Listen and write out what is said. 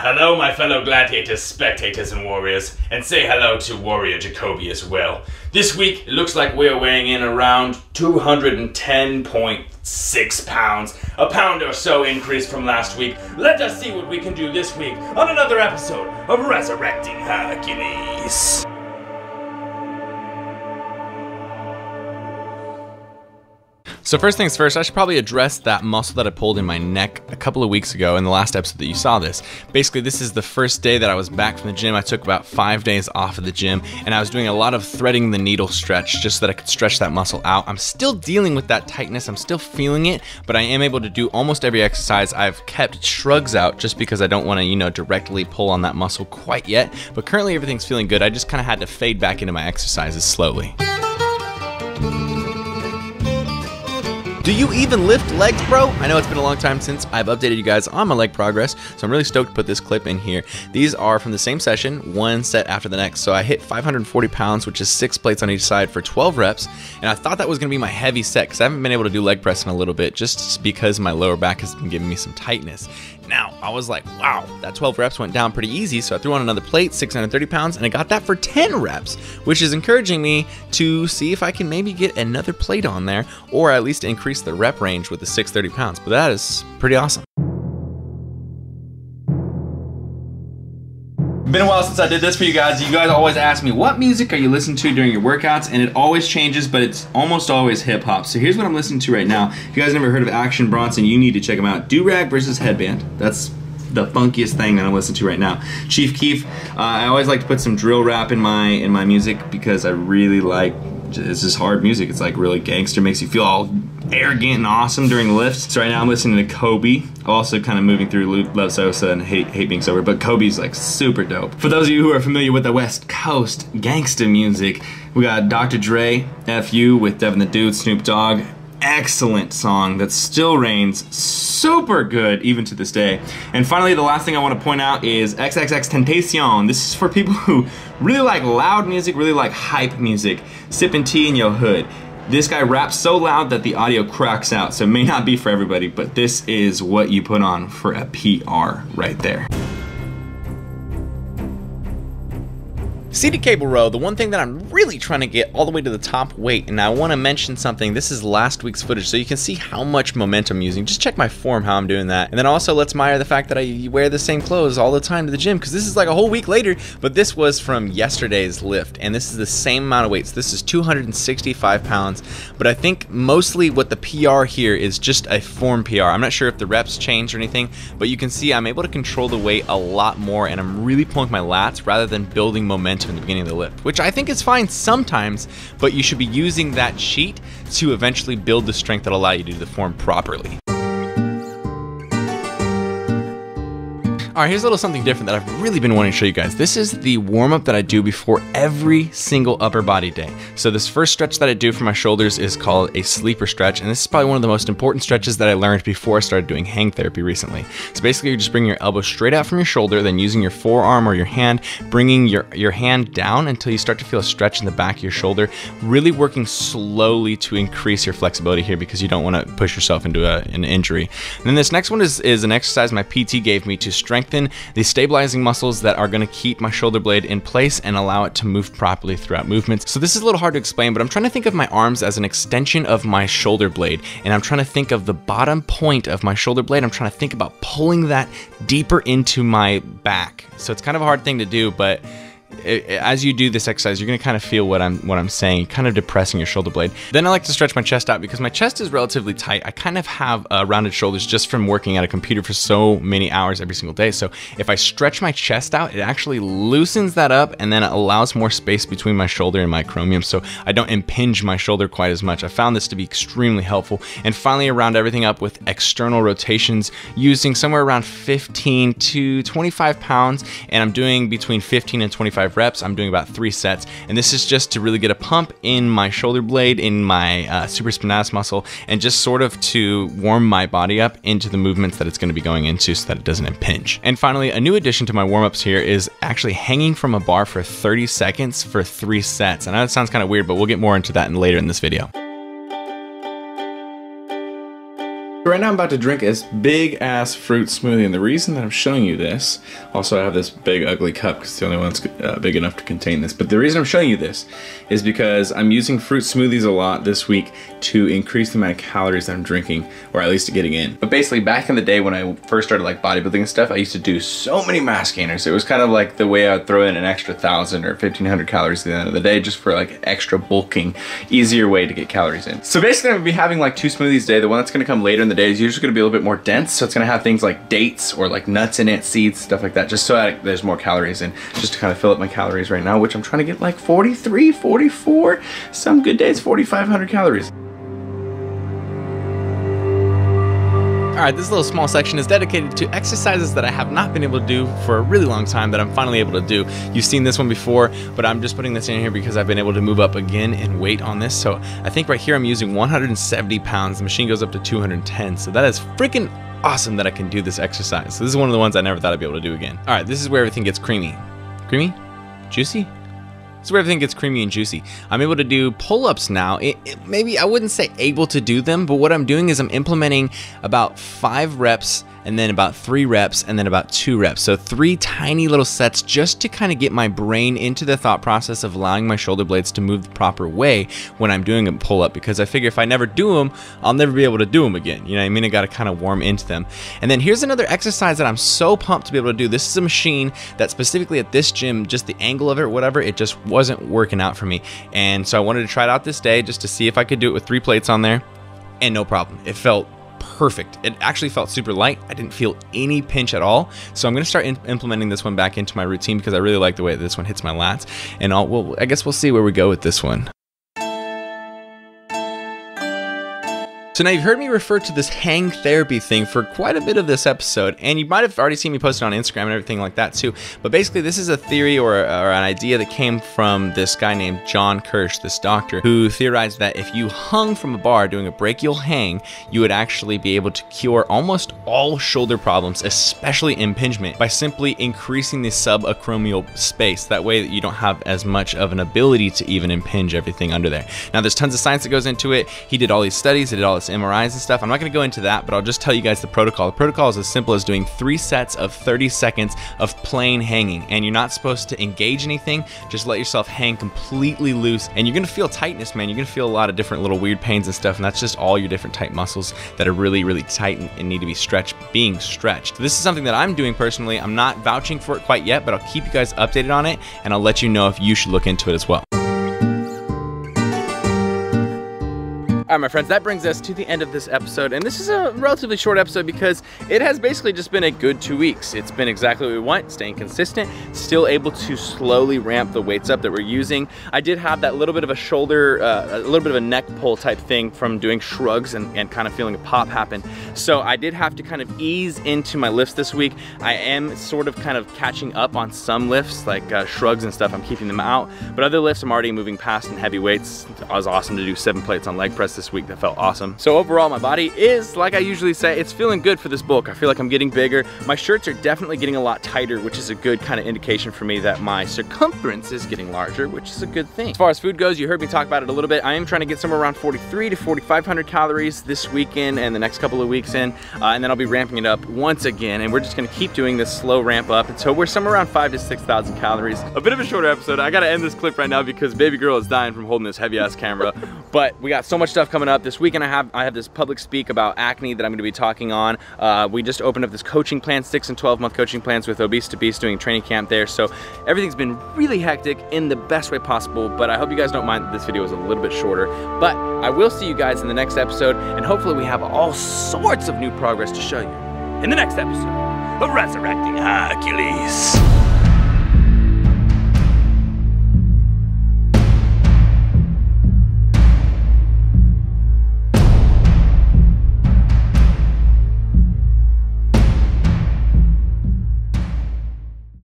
Hello my fellow gladiators, spectators and warriors, and say hello to Warrior Jacoby as well. This week it looks like we're weighing in around 210.6 pounds, a pound or so increase from last week. Let us see what we can do this week on another episode of Resurrecting Hercules. So first things first, I should probably address that muscle that I pulled in my neck a couple of weeks ago in the last episode that you saw this. Basically, this is the first day that I was back from the gym. I took about 5 days off of the gym, and I was doing a lot of threading the needle stretch just so that I could stretch that muscle out. I'm still dealing with that tightness. I'm still feeling it, but I am able to do almost every exercise. I've kept shrugs out just because I don't want to, directly pull on that muscle quite yet, but currently everything's feeling good. I just kind of had to fade back into my exercises slowly. Do you even lift legs, bro? I know it's been a long time since I've updated you guys on my leg progress, so I'm really stoked to put this clip in here. These are from the same session, one set after the next. So I hit 540 pounds, which is 6 plates on each side for 12 reps, and I thought that was gonna be my heavy set because I haven't been able to do leg press in a little bit just because my lower back has been giving me some tightness. Now, I was like, wow, that 12 reps went down pretty easy, so I threw on another plate, 630 pounds, and I got that for 10 reps, which is encouraging me to see if I can maybe get another plate on there, or at least increase the rep range with the 630 pounds, but that is pretty awesome. Been a while since I did this for you guys. You guys always ask me, what music are you listening to during your workouts? And it always changes, but it's almost always hip hop. So here's what I'm listening to right now. If you guys never heard of Action Bronson, you need to check them out. Do-Rag versus Headband. That's the funkiest thing that I'm listening to right now. Chief Keef. I always like to put some drill rap in my music because I really like, it's just hard music. It's like really gangster, makes you feel all arrogant and awesome during lifts. So right now I'm listening to Kobe. I'm also kind of moving through Love Sosa and Hate Being Sober, but Kobe's like super dope. For those of you who are familiar with the West Coast gangsta music, we got Dr. Dre, FU with Devin the Dude, Snoop Dogg. Excellent song that still reigns super good even to this day. And finally, the last thing I want to point out is XXXTentacion. This is for people who really like loud music, really like hype music. Sipping tea in your hood. This guy raps so loud that the audio cracks out, so it may not be for everybody, but this is what you put on for a PR right there. Seated cable row, the one thing that I'm really trying to get all the way to the top weight, and I want to mention something. This is last week's footage, so you can see how much momentum I'm using. Just check my form, how I'm doing that. And then also let's admire the fact that I wear the same clothes all the time to the gym, because this is like a whole week later, but this was from yesterday's lift, and this is the same amount of weight. So this is 265 pounds, but I think mostly what the PR here is just a form PR. I'm not sure if the reps changed or anything, but you can see I'm able to control the weight a lot more, and I'm really pulling my lats rather than building momentum in the beginning of the lift, which I think is fine sometimes, but you should be using that cheat to eventually build the strength that will allow you to do the form properly. Alright, here's a little something different that I've really been wanting to show you guys. This is the warm-up that I do before every single upper body day. So this first stretch that I do for my shoulders is called a sleeper stretch, and this is probably one of the most important stretches that I learned before I started doing hang therapy recently. So basically you just bring your elbow straight out from your shoulder, then using your forearm or your hand, bringing your hand down until you start to feel a stretch in the back of your shoulder, really working slowly to increase your flexibility here because you don't want to push yourself into an injury. And then this next one is an exercise my PT gave me to strengthen the stabilizing muscles that are going to keep my shoulder blade in place and allow it to move properly throughout movements. So this is a little hard to explain, but I'm trying to think of my arms as an extension of my shoulder blade, and I'm trying to think of the bottom point of my shoulder blade. I'm trying to think about pulling that deeper into my back. So it's kind of a hard thing to do, but as you do this exercise, you're going to kind of feel what I'm saying, kind of depressing your shoulder blade. Then I like to stretch my chest out because my chest is relatively tight. I kind of have rounded shoulders just from working at a computer for so many hours every single day. So if I stretch my chest out, it actually loosens that up, and then it allows more space between my shoulder and my acromion, so I don't impinge my shoulder quite as much. I found this to be extremely helpful. And finally, I round everything up with external rotations using somewhere around 15 to 25 pounds, and I'm doing between 15 and 25 reps. I'm doing about 3 sets, and this is just to really get a pump in my shoulder blade, in my supraspinatus muscle, and just sort of to warm my body up into the movements that it's going to be going into so that it doesn't impinge. And finally, a new addition to my warm-ups here is actually hanging from a bar for 30 seconds for 3 sets. I know that sounds kind of weird, but we'll get more into that later in this video. right now I'm about to drink this big ass fruit smoothie, and the reason that I'm showing you this, also I have this big ugly cup because it's the only one that's big enough to contain this, but the reason I'm showing you this is because I'm using fruit smoothies a lot this week to increase the amount of calories that I'm drinking, or at least getting in. But basically back in the day when I first started like bodybuilding and stuff, I used to do so many mass gainers. It was kind of like the way I'd throw in an extra 1,000 or 1,500 calories at the end of the day just for like extra bulking, easier way to get calories in. So basically I'm gonna be having like 2 smoothies a day. The one that's gonna come later in the day is usually gonna be a little bit more dense, so it's gonna have things like dates or like nuts in it, seeds, stuff like that, just so there's more calories in, just to kind of fill up my calories right now, which I'm trying to get like 43, 44, some good days 4,500 calories. Alright, this little small section is dedicated to exercises that I have not been able to do for a really long time that I'm finally able to do. You've seen this one before, but I'm just putting this in here because I've been able to move up again in weight on this. So I think right here I'm using 170 pounds. The machine goes up to 210. So that is freaking awesome that I can do this exercise. So this is one of the ones I never thought I'd be able to do again. Alright, this is where everything gets creamy. Creamy? Juicy? This is where everything gets creamy and juicy. I'm able to do pull-ups now. Maybe I wouldn't say able to do them, but what I'm doing is I'm implementing about 5 reps and then about 3 reps and then about 2 reps. So 3 tiny little sets just to kind of get my brain into the thought process of allowing my shoulder blades to move the proper way when I'm doing a pull-up, because I figure if I never do them, I'll never be able to do them again. You know what I mean? I got to kind of warm into them. And then here's another exercise that I'm so pumped to be able to do. This is a machine that specifically at this gym, just the angle of it or whatever, it just wasn't working out for me. And so I wanted to try it out this day just to see if I could do it with 3 plates on there, and no problem. It felt perfect. It actually felt super light. I didn't feel any pinch at all. So I'm going to start implementing this one back into my routine because I really like the way that this one hits my lats. And I guess we'll see where we go with this one. So now you've heard me refer to this hang therapy thing for quite a bit of this episode, and you might have already seen me post it on Instagram and everything like that too. But basically this is a theory or an idea that came from this guy named John Kirsch, this doctor, who theorized that if you hung from a bar doing a brachial hang, you would actually be able to cure almost all shoulder problems, especially impingement, by simply increasing the subacromial space. That way that you don't have as much of an ability to even impinge everything under there. Now there's tons of science that goes into it. He did all these studies, he did all this MRIs and stuff. I'm not going to go into that, but I'll just tell you guys the protocol. The protocol is as simple as doing 3 sets of 30 seconds of plain hanging, and you're not supposed to engage anything. Just let yourself hang completely loose, and you're going to feel tightness, man. You're going to feel a lot of different little weird pains and stuff, and that's just all your different tight muscles that are really, really tight and need to be being stretched. So this is something that I'm doing personally. I'm not vouching for it quite yet, but I'll keep you guys updated on it, and I'll let you know if you should look into it as well. Alright, my friends, that brings us to the end of this episode, and this is a relatively short episode because it has basically just been a good 2 weeks. It's been exactly what we want, staying consistent, still able to slowly ramp the weights up that we're using. I did have that little bit of a shoulder, a little bit of a neck pull type thing from doing shrugs and kind of feeling a pop happen. So I did have to kind of ease into my lifts this week. I am sort of kind of catching up on some lifts, like shrugs and stuff. I'm keeping them out, but other lifts I'm already moving past in heavy weights. It was awesome to do 7 plates on leg press this week. That felt awesome. So overall, my body is, like I usually say, it's feeling good for this bulk. I feel like I'm getting bigger. My shirts are definitely getting a lot tighter, which is a good kind of indication for me that my circumference is getting larger, which is a good thing. As far as food goes, you heard me talk about it a little bit. I am trying to get somewhere around 43 to 4,500 calories this weekend and the next couple of weeks in, and then I'll be ramping it up once again, and we're just gonna keep doing this slow ramp up until we're somewhere around 5,000 to 6,000 calories. A bit of a shorter episode. I gotta end this clip right now because baby girl is dying from holding this heavy ass camera, but we got so much stuff coming up. This weekend I have this public speak about acne that I'm going to be talking on. We just opened up this coaching plan, 6 and 12-month coaching plans with Obese to Beast, doing training camp there. So everything's been really hectic in the best way possible, but I hope you guys don't mind that this video is a little bit shorter. But I will see you guys in the next episode, and hopefully we have all sorts of new progress to show you in the next episode of Resurrecting Hercules.